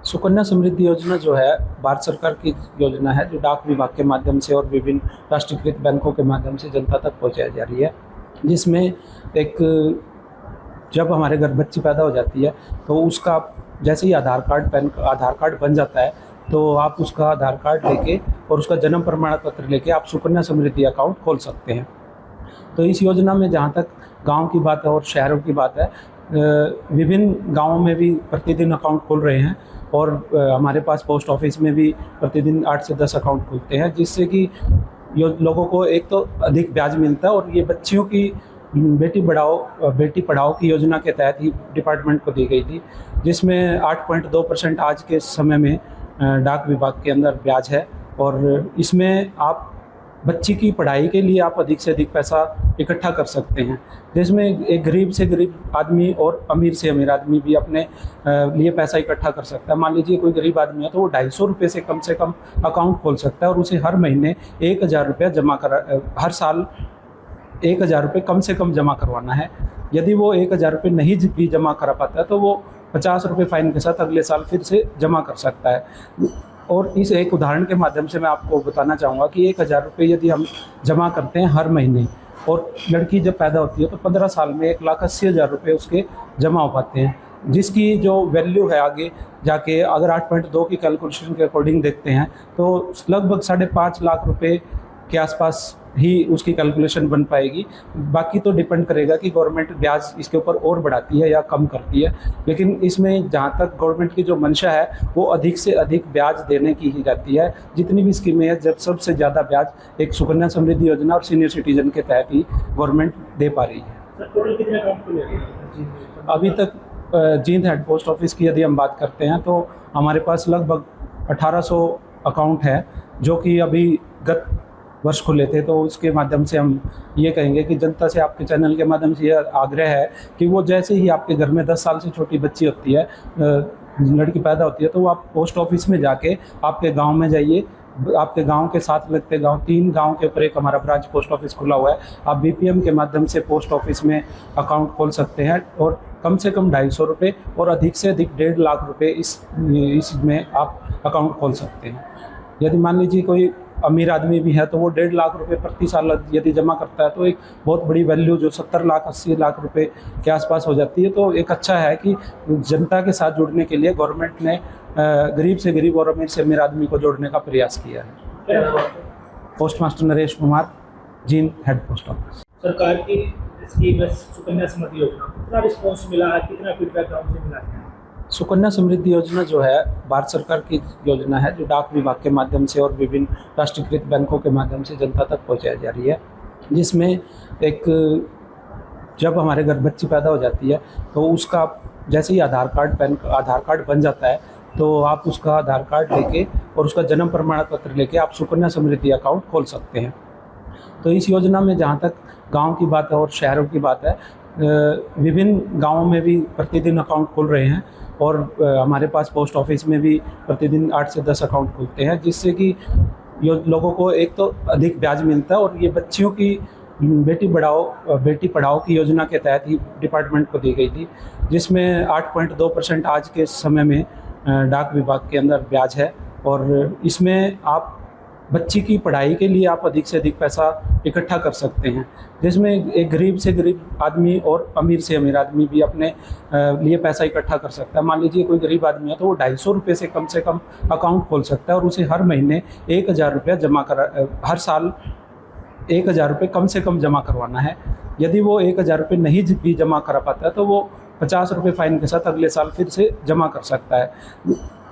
सुकन्या समृद्धि योजना जो है भारत सरकार की योजना है जो डाक विभाग के माध्यम से और विभिन्न राष्ट्रीयकृत बैंकों के माध्यम से जनता तक पहुंचाई जा रही है। जिसमें एक जब हमारे घर बच्ची पैदा हो जाती है तो उसका जैसे ही आधार कार्ड बन जाता है तो आप उसका आधार कार्ड लेके और उसका जन्म प्रमाण पत्र लेके आप सुकन्या समृद्धि अकाउंट खोल सकते हैं। तो इस योजना में जहाँ तक गांव की बात है और शहरों की बात है, विभिन्न गांवों में भी प्रतिदिन अकाउंट खोल रहे हैं और हमारे पास पोस्ट ऑफिस में भी प्रतिदिन 8 से 10 अकाउंट खुलते हैं, जिससे कि लोगों को एक तो अधिक ब्याज मिलता है और ये बच्चियों की बेटी पढ़ाओ की योजना के तहत ही डिपार्टमेंट को दी गई थी, जिसमें 8.2% आज के समय में डाक विभाग के अंदर ब्याज है। और इसमें आप बच्ची की पढ़ाई के लिए आप अधिक से अधिक पैसा इकट्ठा कर सकते हैं, जिसमें एक गरीब से गरीब आदमी और अमीर से अमीर आदमी भी अपने लिए पैसा इकट्ठा कर सकता है। मान लीजिए कोई गरीब आदमी है तो वो 250 रुपये से कम अकाउंट खोल सकता है और उसे हर महीने 1000 रुपये हर साल 1000 रुपये कम से कम जमा करवाना है। यदि वो 1000 रुपये नहीं भी जमा करा पाता है तो वो 50 रुपये फ़ाइन के साथ अगले साल फिर से जमा कर सकता है। और इस एक उदाहरण के माध्यम से मैं आपको बताना चाहूँगा कि 1000 रुपये यदि हम जमा करते हैं हर महीने और लड़की जब पैदा होती है तो 15 साल में 1,80,000 रुपये उसके जमा हो पाते हैं, जिसकी जो वैल्यू है आगे जाके अगर 8.2 की कैलकुलेशन के अकॉर्डिंग देखते हैं तो लगभग 5.5 लाख रुपए के आसपास ही उसकी कैलकुलेशन बन पाएगी। बाकी तो डिपेंड करेगा कि गवर्नमेंट ब्याज इसके ऊपर और बढ़ाती है या कम करती है, लेकिन इसमें जहाँ तक गवर्नमेंट की जो मंशा है वो अधिक से अधिक ब्याज देने की ही रहती है। जितनी भी स्कीमें हैं जब सबसे ज़्यादा ब्याज एक सुकन्या समृद्धि योजना और सीनियर सिटीजन के तहत ही गवर्नमेंट दे पा रही है। टोटल कितने अकाउंट खुले हैं अभी तक जींद हेड पोस्ट ऑफिस की यदि हम बात करते हैं तो हमारे पास लगभग 1800 अकाउंट है जो कि अभी गत वर्ष खुले थे। तो उसके माध्यम से हम ये कहेंगे कि जनता से आपके चैनल के माध्यम से यह आग्रह है कि वो जैसे ही आपके घर में 10 साल से छोटी बच्ची होती है, लड़की पैदा होती है, तो आप पोस्ट ऑफिस में जाके आपके गांव में जाइए। आपके गांव के साथ लगते गांव 3 गांव के ऊपर एक हमारा ब्रांच पोस्ट ऑफिस खुला हुआ है। आप बीपीएम के माध्यम से पोस्ट ऑफिस में अकाउंट खोल सकते हैं और कम से कम 250 रुपये और अधिक से अधिक 1.5 लाख रुपये इसमें आप अकाउंट खोल सकते हैं। यदि मान लीजिए कोई अमीर आदमी भी है तो वो 1.5 लाख रुपए प्रति साल यदि जमा करता है तो एक बहुत बड़ी वैल्यू जो 70 लाख 80 लाख रुपए के आसपास हो जाती है। तो एक अच्छा है कि जनता के साथ जुड़ने के लिए गवर्नमेंट ने गरीब से गरीब और अमीर से अमीर आदमी को जोड़ने का प्रयास किया है। Post master Naresh Kumar, Jind head post office. सरकार की स्कीम सुकन्या समृद्धि योजना, कितना रिस्पॉन्स मिला है, कितना फीडबैक गाँव से मिला है? सुकन्या समृद्धि योजना जो है भारत सरकार की योजना है जो डाक विभाग के माध्यम से और विभिन्न राष्ट्रीयकृत बैंकों के माध्यम से जनता तक पहुंचाई जा रही है। जिसमें एक जब हमारे घर बच्ची पैदा हो जाती है तो उसका जैसे ही आधार कार्ड बन जाता है तो आप उसका आधार कार्ड लेके और उसका जन्म प्रमाण पत्र लेके आप सुकन्या समृद्धि अकाउंट खोल सकते हैं। तो इस योजना में जहाँ तक गाँव की बात है और शहरों की बात है, विभिन्न गाँवों में भी प्रतिदिन अकाउंट खोल रहे हैं और हमारे पास पोस्ट ऑफिस में भी प्रतिदिन 8 से 10 अकाउंट खुलते हैं, जिससे कि लोगों को एक तो अधिक ब्याज मिलता है और ये बच्चियों की बेटी पढ़ाओ की योजना के तहत ही डिपार्टमेंट को दी गई थी, जिसमें 8.2% आज के समय में डाक विभाग के अंदर ब्याज है। और इसमें आप बच्ची की पढ़ाई के लिए आप अधिक से अधिक पैसा इकट्ठा कर सकते हैं, जिसमें एक गरीब से गरीब आदमी और अमीर से अमीर आदमी भी अपने लिए पैसा इकट्ठा कर सकता है। मान लीजिए कोई गरीब आदमी है तो वो 250 रुपये से कम अकाउंट खोल सकता है और उसे हर महीने 1000 रुपये हर साल 1000 रुपये कम से कम जमा करवाना है। यदि वो 1000 रुपये नहीं भी जमा करा पाता है तो वो 50 रुपये फ़ाइन के साथ अगले साल फिर से जमा कर सकता है।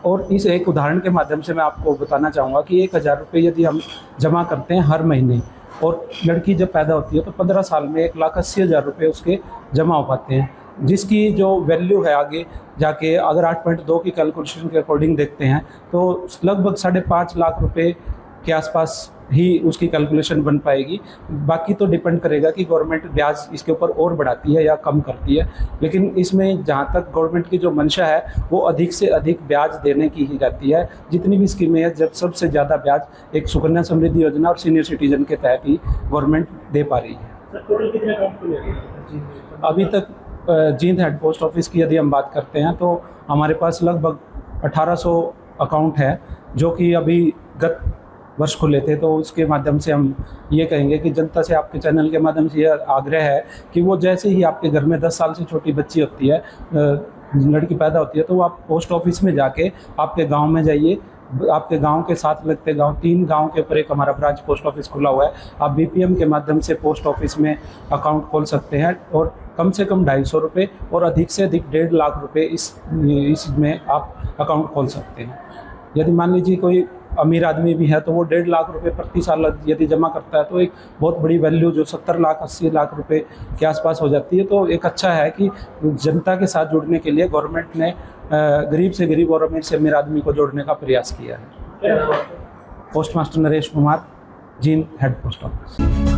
और इस एक उदाहरण के माध्यम से मैं आपको बताना चाहूँगा कि 1000 रुपये यदि हम जमा करते हैं हर महीने और लड़की जब पैदा होती है तो 15 साल में 1,80,000 रुपये उसके जमा हो पाते हैं, जिसकी जो वैल्यू है आगे जाके अगर 8.2 की कैलकुलेशन के अकॉर्डिंग देखते हैं तो लगभग 5.5 लाख रुपए के आसपास ही उसकी कैलकुलेशन बन पाएगी। बाकी तो डिपेंड करेगा कि गवर्नमेंट ब्याज इसके ऊपर और बढ़ाती है या कम करती है, लेकिन इसमें जहाँ तक गवर्नमेंट की जो मंशा है वो अधिक से अधिक ब्याज देने की ही रहती है। जितनी भी स्कीमें हैं जब सबसे ज़्यादा ब्याज एक सुकन्या समृद्धि योजना और सीनियर सिटीजन के तहत ही गवर्नमेंट दे पा रही है। टोटल कितने अकाउंट खुले हैं अभी तक जींद हेड पोस्ट ऑफिस की यदि हम बात करते हैं तो हमारे पास लगभग 1800 अकाउंट है जो कि अभी गत वर्ष खुले थे। तो उसके माध्यम से हम ये कहेंगे कि जनता से आपके चैनल के माध्यम से यह आग्रह है कि वो जैसे ही आपके घर में 10 साल से छोटी बच्ची होती है, लड़की पैदा होती है, तो आप पोस्ट ऑफिस में जाके आपके गांव में जाइए। आपके गांव के साथ लगते गांव, 3 गांव के ऊपर एक हमारा ब्रांच पोस्ट ऑफिस खुला हुआ है। आप बीपीएम के माध्यम से पोस्ट ऑफिस में अकाउंट खोल सकते हैं और कम से कम 250 रुपये और अधिक से अधिक 1.5 लाख रुपये इसमें आप अकाउंट खोल सकते हैं। यदि मान लीजिए कोई अमीर आदमी भी है तो वो 1.5 लाख रुपए प्रति साल यदि जमा करता है तो एक बहुत बड़ी वैल्यू जो 70 लाख 80 लाख रुपए के आसपास हो जाती है। तो एक अच्छा है कि जनता के साथ जुड़ने के लिए गवर्नमेंट ने गरीब से गरीब और अमीर से अमीर आदमी को जोड़ने का प्रयास किया है। Post master Naresh Kumar, Jind, head post office.